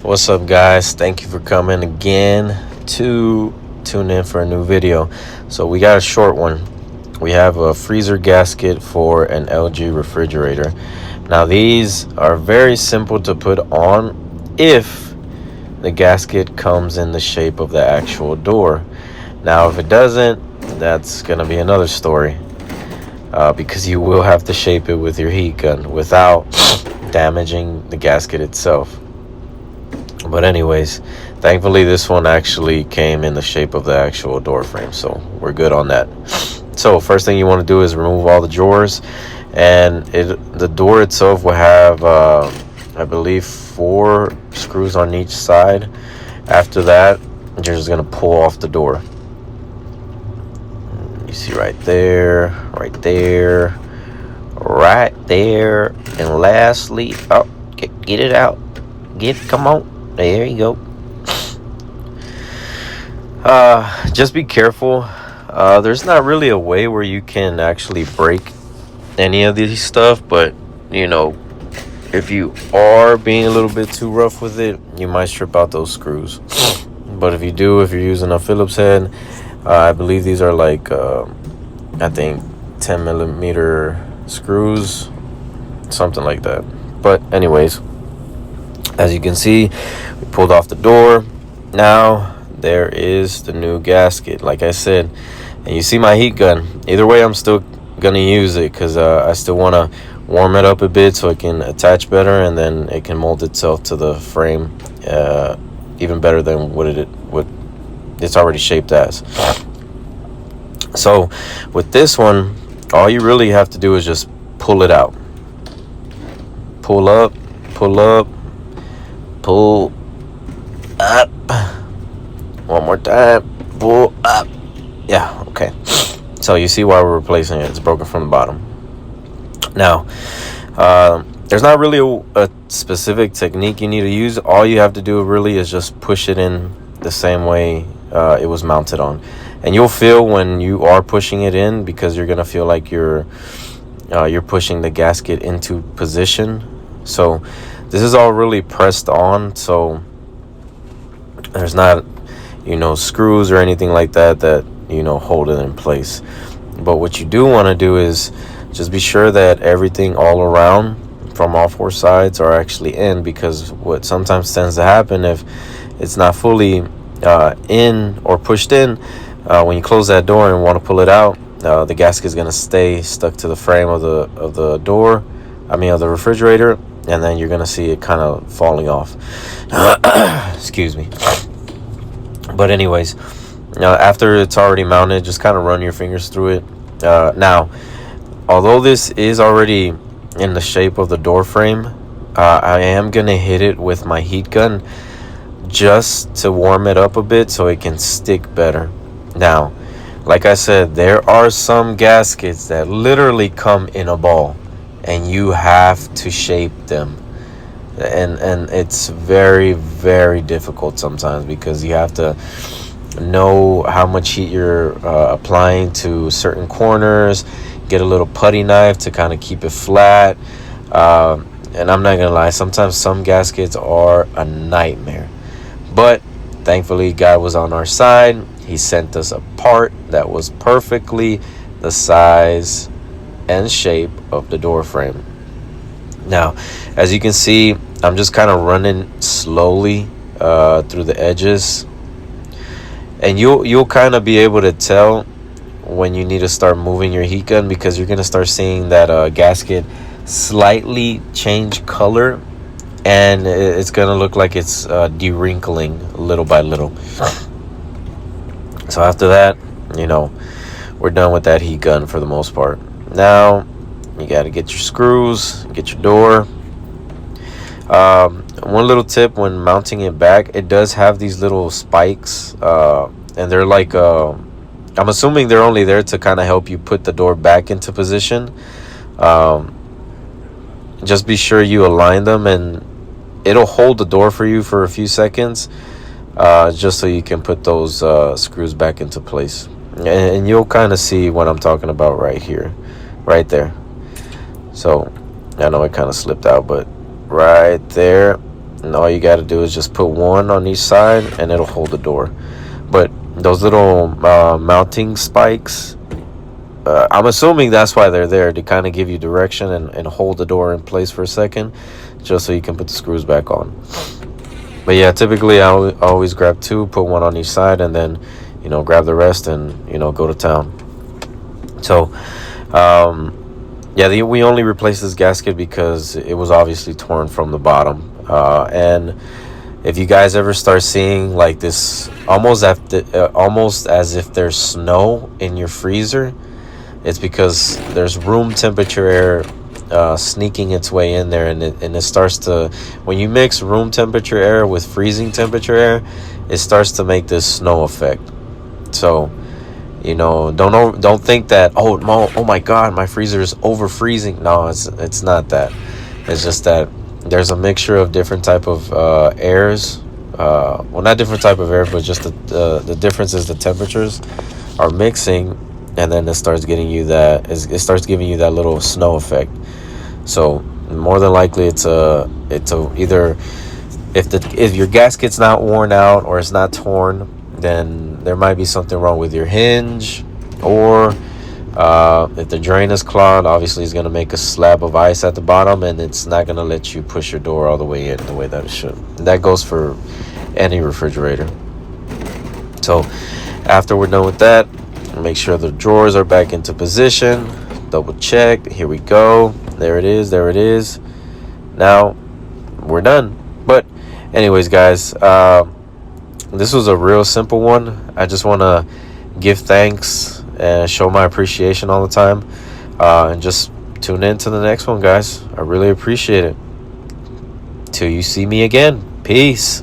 What's up, guys? Thank you for coming again to tune in for a new video. So we got a short one. We have a freezer gasket for an LG refrigerator. Now these are very simple to put on if the gasket comes in the shape of the actual door. Now if it doesn't, that's gonna be another story, because you will have to shape it with your heat gun without damaging the gasket itself. But anyways, thankfully this one actually came in the shape of the actual door frame, so we're good on that. So first thing you want to do is remove all the drawers, and the door itself will have I believe 4 screws on each side. After that, you're just gonna pull off the door. You see right there, right there, right there, and lastly, oh, get it out, come on. There you go. Just be careful. There's not really a way where you can actually break any of these stuff, but you know, if you are being a little bit too rough with it, you might strip out those screws. But if you're using a Phillips head, I believe these are like I think 10mm screws, something like that. But anyways, as you can see, we pulled off the door. Now there is the new gasket, like I said, and you see my heat gun. Either way, I'm still gonna use it because I still want to warm it up a bit so it can attach better, and then it can mold itself to the frame even better than what it's already shaped as. So with this one, all you really have to do is just pull it out. Pull up, pull up, pull up. One more time. Pull up. Yeah, okay. So you see why we're replacing it. It's broken from the bottom. Now, there's not really a specific technique you need to use. All you have to do really is just push it in the same way it was mounted on. And you'll feel when you are pushing it in, because you're going to feel like you're pushing the gasket into position. So this is all really pressed on, so there's not, screws or anything like that hold it in place. But what you do want to do is just be sure that everything all around from all 4 sides are actually in, because what sometimes tends to happen, if it's not fully in or pushed in, when you close that door and want to pull it out, the gasket is going to stay stuck to the frame of the door, of the refrigerator, and then you're gonna see it kind of falling off. Excuse me. But anyways, after it's already mounted, just kind of run your fingers through it. Now, although this is already in the shape of the door frame, I am gonna hit it with my heat gun just to warm it up a bit so it can stick better. Now, like I said, there are some gaskets that literally come in a ball, and you have to shape them, and it's very, very difficult sometimes, because you have to know how much heat you're applying to certain corners, get a little putty knife to kind of keep it flat, and I'm not gonna lie, sometimes some gaskets are a nightmare. But thankfully, God was on our side. He sent us a part that was perfectly the size and shape of the door frame. Now, as you can see, I'm just kind of running slowly through the edges, and you'll kind of be able to tell when you need to start moving your heat gun, because you're gonna start seeing that gasket slightly change color, and it's gonna look like it's de-wrinkling little by little. So after that, we're done with that heat gun for the most part. Now you got to get your screws, get your door. One little tip when mounting it back, it does have these little spikes, and they're like I'm assuming they're only there to kind of help you put the door back into position. Just be sure you align them, and it'll hold the door for you for a few seconds, just so you can put those screws back into place. And you'll kind of see what I'm talking about right here, right there. So I know it kind of slipped out, but right there, and all you got to do is just put one on each side and it'll hold the door. But those little mounting spikes, I'm assuming that's why they're there, to kind of give you direction and hold the door in place for a second, just so you can put the screws back on. But yeah, typically I always grab two, put one on each side, and then, you know, grab the rest and, you know, go to town. So yeah, we only replaced this gasket because it was obviously torn from the bottom. And if you guys ever start seeing like this, almost as if there's snow in your freezer, it's because there's room temperature air sneaking its way in there, and it starts to, when you mix room temperature air with freezing temperature air, it starts to make this snow effect. So, you know, don't think that, oh my god, my freezer is over freezing. No, it's not that. It's just that there's a mixture of different type of airs. Well, not different type of air, but just the difference is the temperatures are mixing, and then it starts giving you that little snow effect. So more than likely it's either, if your gasket's not worn out or it's not torn, then there might be something wrong with your hinge, or if the drain is clogged, obviously it's going to make a slab of ice at the bottom, and it's not going to let you push your door all the way in the way that it should. And that goes for any refrigerator. So after we're done with that, make sure the drawers are back into position, double check. Here we go. There it is. Now we're done. But anyways, guys, this was a real simple one. I just want to give thanks and show my appreciation all the time, and just tune in to the next one, guys. I really appreciate it. Till you see me again. Peace.